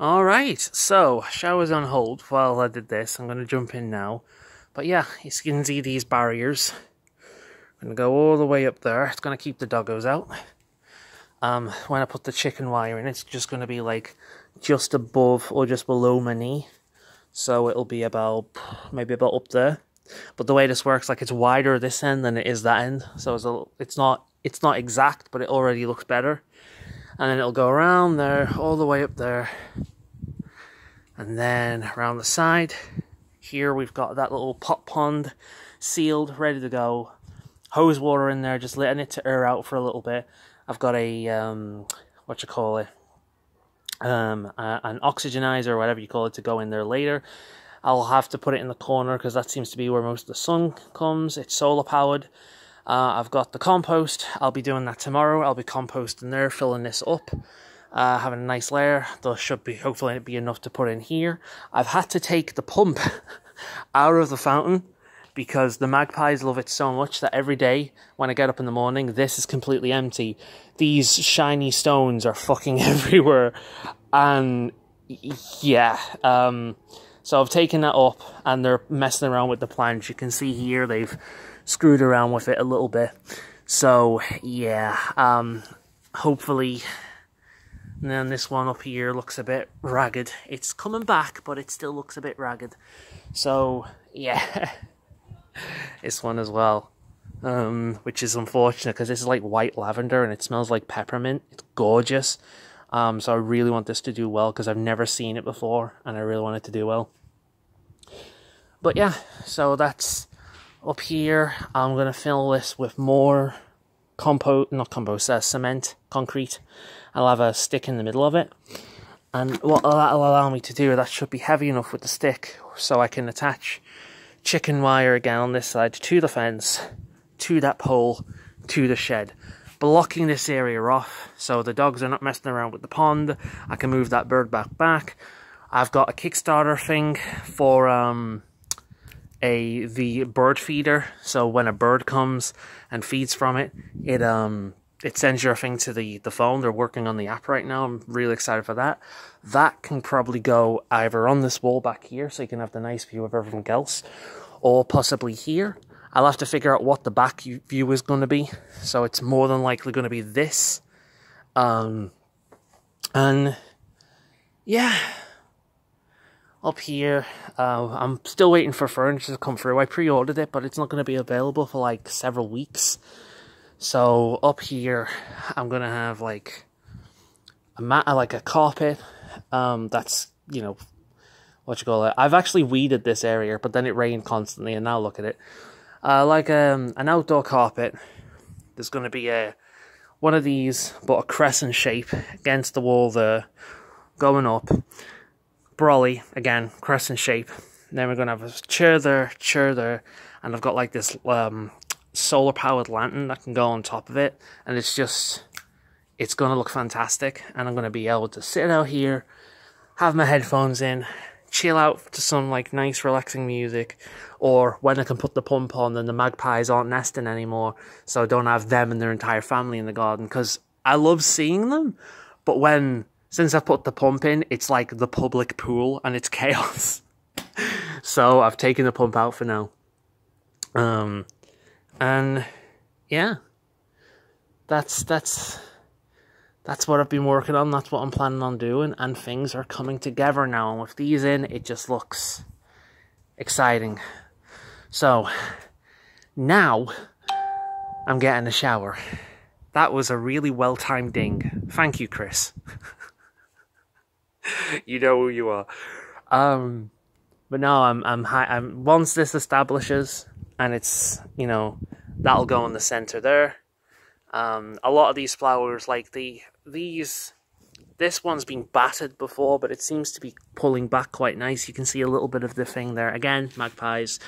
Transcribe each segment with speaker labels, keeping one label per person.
Speaker 1: Alright, so shower's on hold while I did this. I'm going to jump in now. But yeah, you can see these barriers. I'm going to go all the way up there. It's going to keep the doggos out. When I put the chicken wire in, it's just going to be like just above or just below my knee. So it'll be maybe about up there. But the way this works, like, it's wider this end than it is that end. So it's not exact, but it already looks better. And then it'll go around there, all the way up there. And then around the side. Here we've got that little pot pond sealed, ready to go. Hose water in there, just letting it to air out for a little bit. I've got a, an oxygenizer, or whatever you call it, to go in there later. I'll have to put it in the corner because that seems to be where most of the sun comes. It's solar powered. I've got the compost. I'll be doing that tomorrow. I'll be composting there, filling this up. Having a nice layer. There should be, hopefully, be enough to put in here. I've had to take the pump out of the fountain because the magpies love it so much that every day when I get up in the morning, this is completely empty. These shiny stones are fucking everywhere. And yeah, so I've taken that up and they're messing around with the planch. You can see here they've screwed around with it a little bit. So yeah, hopefully. And then this one up here looks a bit ragged. It's coming back, but it still looks a bit ragged. So yeah, this one as well, which is unfortunate because this is like white lavender and it smells like peppermint. It's gorgeous. So I really want this to do well because I've never seen it before and I really want it to do well. But yeah, so that's up here. I'm going to fill this with more cement, concrete. I'll have a stick in the middle of it. And what that'll allow me to do, that should be heavy enough with the stick so I can attach chicken wire again on this side to the fence, to that pole, to the shed. Blocking this area off so the dogs are not messing around with the pond. I can move that bird back. I've got a Kickstarter thing for the bird feeder, so when a bird comes and feeds from it, it sends your thing to the phone. They're working on the app right now. I'm really excited for that. That can probably go either on this wall back here, so you can have the nice view of everything else, or possibly here. I'll have to figure out what the back view is going to be. So it's more than likely going to be this. And yeah, up here, I'm still waiting for furniture to come through. I pre-ordered it, but it's not going to be available for like several weeks. So up here, I'm going to have like a mat, like a carpet. That's, you know, what you call it. I've actually weeded this area, but then it rained constantly, and now look at it. Like an outdoor carpet. There's going to be one of these, but a crescent shape against the wall there, going up. Brolly, again, crescent shape. Then we're going to have a chair there, and I've got like this solar powered lantern that can go on top of it, and it's going to look fantastic. And I'm going to be able to sit out here, have my headphones in, chill out to some like nice relaxing music, or when I can put the pump on, then the magpies aren't nesting anymore, so I don't have them and their entire family in the garden, because I love seeing them, but since I put the pump in, it's like the public pool and it's chaos. So I've taken the pump out for now. And yeah, that's what I've been working on. That's what I'm planning on doing, and things are coming together now. And with these in, it just looks exciting. So now I'm getting a shower. That was a really well-timed ding. Thank you, Chris. You know who you are. But no, I'm once this establishes, and it's, you know, that'll go in the center there. A lot of these flowers, like this one's been battered before, but it seems to be pulling back quite nice. You can see a little bit of the thing there. Again, magpies.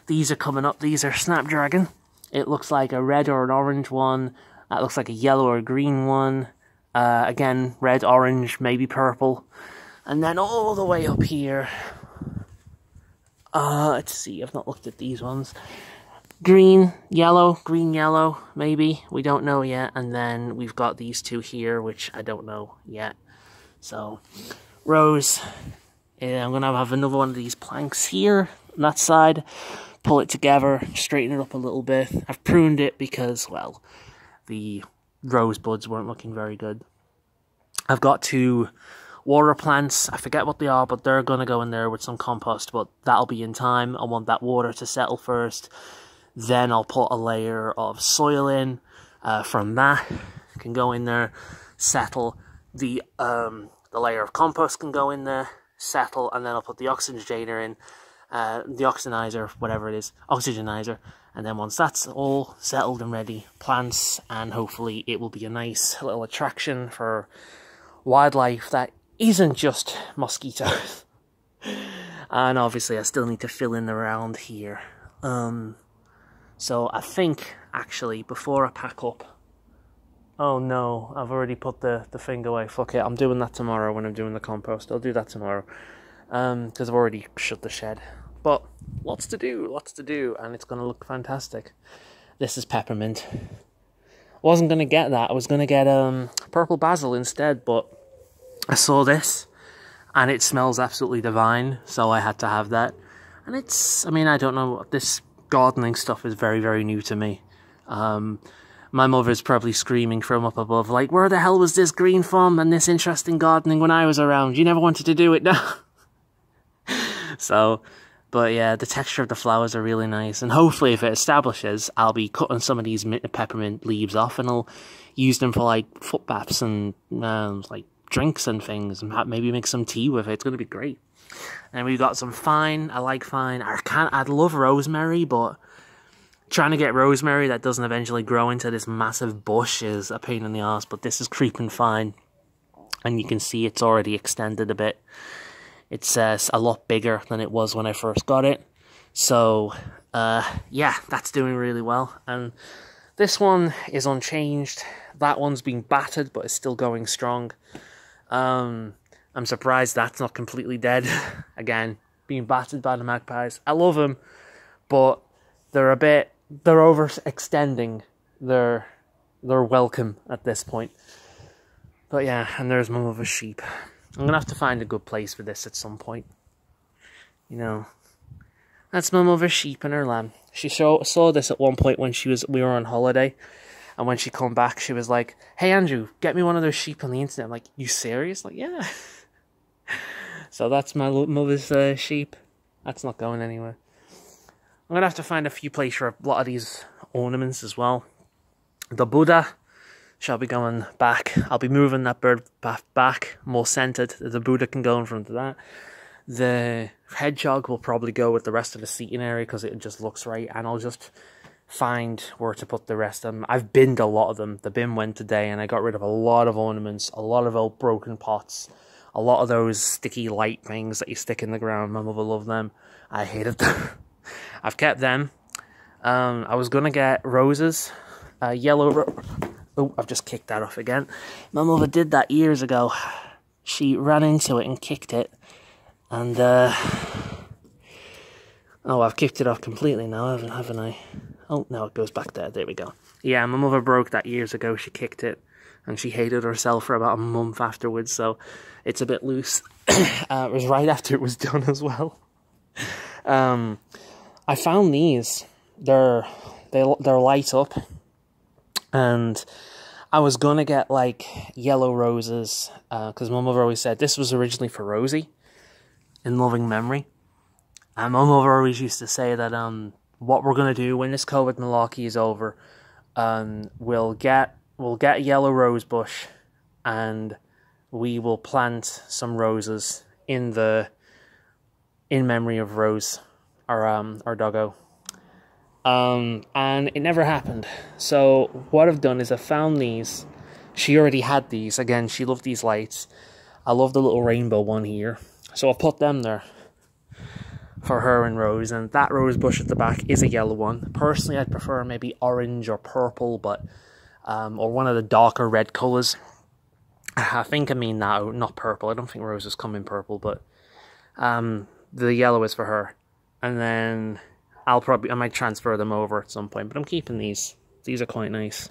Speaker 1: These are coming up. These are snapdragon. It looks like a red or an orange one. That looks like a yellow or a green one. Again, red, orange, maybe purple. And then all the way up here. Let's see. I've not looked at these ones. Green, yellow, maybe. We don't know yet. And then we've got these two here, which I don't know yet. So, rose. I'm going to have another one of these planks here on that side. Pull it together, straighten it up a little bit. I've pruned it because, well, the rose buds weren't looking very good. I've got 2 water plants. I forget what they are, but they're going to go in there with some compost, but that'll be in time. I want that water to settle first. Then I'll put a layer of soil in. From that, can go in there, settle. The layer of compost can go in there, settle, and then I'll put the oxygenator in, the oxygenizer, whatever it is, oxygenizer, and then once that's all settled and ready, plants, and hopefully it will be a nice little attraction for wildlife that isn't just mosquitoes. And obviously I still need to fill in around here. So I think, actually, before I pack up... Oh no, I've already put the thing away. Fuck it, I'm doing that tomorrow when I'm doing the compost. I'll do that tomorrow. Because I've already shut the shed. But lots to do, and it's going to look fantastic. This is peppermint. Wasn't going to get that. I was going to get purple basil instead, but I saw this, and it smells absolutely divine, so I had to have that. And it's, I mean, I don't know, this gardening stuff is very, very new to me. My mother's probably screaming from up above, like, where the hell was this green from and this interesting gardening when I was around? You never wanted to do it now. So, but yeah, the texture of the flowers are really nice. And hopefully if it establishes, I'll be cutting some of these peppermint leaves off and I'll use them for like foot baths and like drinks and things, and maybe make some tea with it. It's going to be great. And we've got some thyme. I like thyme. I'd love rosemary, but trying to get rosemary that doesn't eventually grow into this massive bush is a pain in the ass. But this is creeping fine, and you can see it's already extended a bit. It's a lot bigger than it was when I first got it. So yeah, that's doing really well. And this one is unchanged. That one's been battered, but it's still going strong. I'm surprised that's not completely dead. Again, being battered by the magpies. I love them, but they're overextending their welcome at this point. But yeah, and there's my mother's sheep. I'm gonna have to find a good place for this at some point. You know, that's my mother's sheep and her lamb. She saw this at one point when we were on holiday. And when she come back, she was like, hey, Andrew, get me one of those sheep on the internet. I'm like, you serious? Like, yeah. So that's my mother's sheep. That's not going anywhere. I'm going to have to find a few places for a lot of these ornaments as well. The Buddha shall be going back. I'll be moving that bird bath back, more centered. The Buddha can go in front of that. The hedgehog will probably go with the rest of the seating area because it just looks right. And I'll just find where to put the rest of them. I've binned a lot of them. The bin went today and I got rid of a lot of ornaments, a lot of old broken pots, a lot of those sticky light things that you stick in the ground. My mother loved them. I hated them. I've kept them. I was going to get roses, yellow oh, I've just kicked that off again. My mother did that years ago. She ran into it and kicked it. And, oh, I've kicked it off completely now, haven't I? Oh, no, it goes back there. There we go. Yeah, my mother broke that years ago. She kicked it, and she hated herself for about a month afterwards, so it's a bit loose. It was right after it was done as well. I found these. They're light up, and I was gonna get, like, yellow roses, because my mother always said this was originally for Rosie, in loving memory. And my mother always used to say that, what we're going to do when this COVID malarkey is over, we'll get a yellow rose bush and we will plant some roses in memory of Rose, our doggo. And it never happened. So what I've done is I found these. She already had these. Again, she loved these lights. I love the little rainbow one here. So I'll put them there for her and Rose, and that rose bush at the back is a yellow one. Personally, I'd prefer maybe orange or purple, but or one of the darker red colours. I think I mean that, not purple. I don't think roses come in purple, but the yellow is for her. And then I might transfer them over at some point, but I'm keeping these. These are quite nice.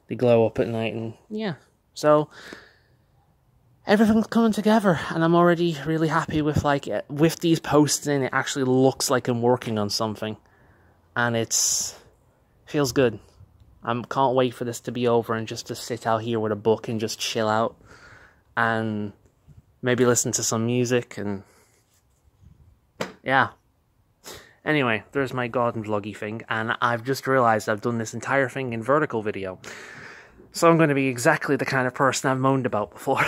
Speaker 1: They glow up at night, and yeah. So everything's coming together, and I'm already really happy with, like, with these posts in, it actually looks like I'm working on something, and feels good. I can't wait for this to be over and just to sit out here with a book and just chill out, and maybe listen to some music, and yeah. Anyway, there's my garden vloggy thing, and I've just realised I've done this entire thing in vertical video. So I'm going to be exactly the kind of person I've moaned about before.